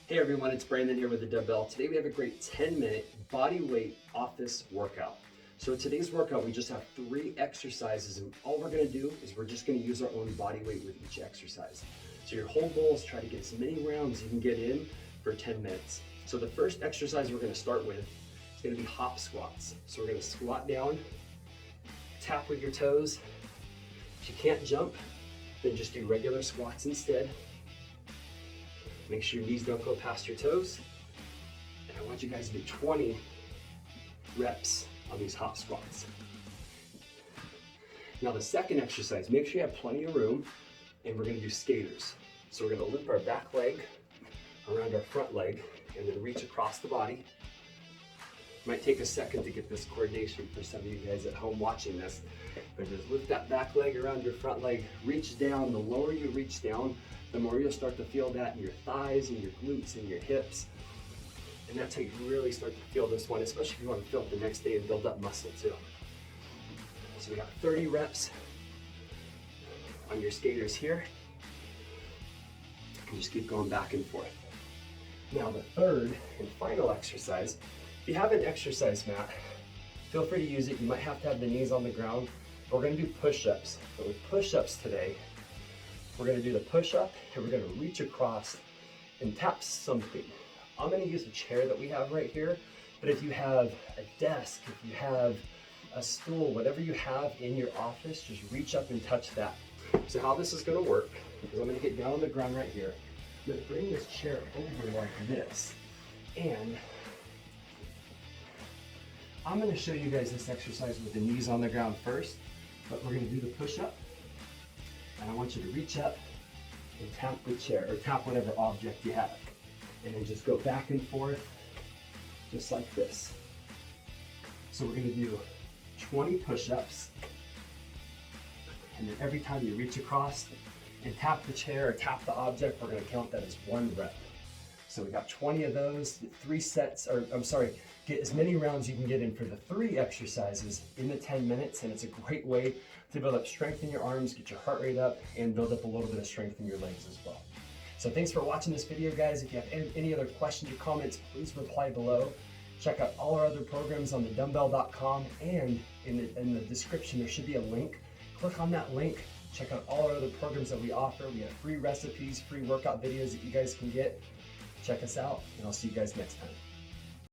Hey everyone, it's Brandon here with the Dumbbell. Today we have a great 10-minute body weight office workout. So today's workout, we just have 3 exercises, and all we're gonna do is we're just gonna use our own body weight with each exercise. So your whole goal is try to get as many rounds you can get in for 10 minutes. So the first exercise we're gonna start with is gonna be hop squats. So we're gonna squat down, tap with your toes. If you can't jump, then just do regular squats instead. Make sure your knees don't go past your toes. And I want you guys to do 20 reps on these hop squats. Now the second exercise, make sure you have plenty of room, and we're gonna do skaters. So we're gonna loop our back leg around our front leg and then reach across the body. Might take a second to get this coordination for some of you guys at home watching this, but just lift that back leg around your front leg, reach down. The lower you reach down, the more you'll start to feel that in your thighs and your glutes and your hips. And that's how you really start to feel this one, especially if you want to feel it the next day and build up muscle too. So we got 30 reps on your skaters here. And just keep going back and forth. Now the third and final exercise, if you have an exercise mat, feel free to use it. You might have to have the knees on the ground. We're gonna do push-ups. But with push-ups today, we're gonna do the push-up and we're gonna reach across and tap something. I'm gonna use a chair that we have right here, but if you have a desk, if you have a stool, whatever you have in your office, just reach up and touch that. So how this is gonna work is I'm gonna get down on the ground right here. I'm gonna bring this chair over like this, and I'm gonna show you guys this exercise with the knees on the ground first, but we're gonna do the push-up. And I want you to reach up and tap the chair, or tap whatever object you have. And then just go back and forth, just like this. So we're gonna do 20 push-ups. And then every time you reach across and tap the chair or tap the object, we're gonna count that as 1 rep. So we got 20 of those, 3 sets, or I'm sorry, get as many rounds you can get in for the 3 exercises in the 10 minutes, and it's a great way to build up strength in your arms, get your heart rate up, and build up a little bit of strength in your legs as well. So thanks for watching this video, guys. If you have any other questions or comments, please reply below. Check out all our other programs on the dumbbell.com, and in the description there should be a link. Click on that link. Check out all our other programs that we offer. We have free recipes, free workout videos that you guys can get. Check us out, and I'll see you guys next time.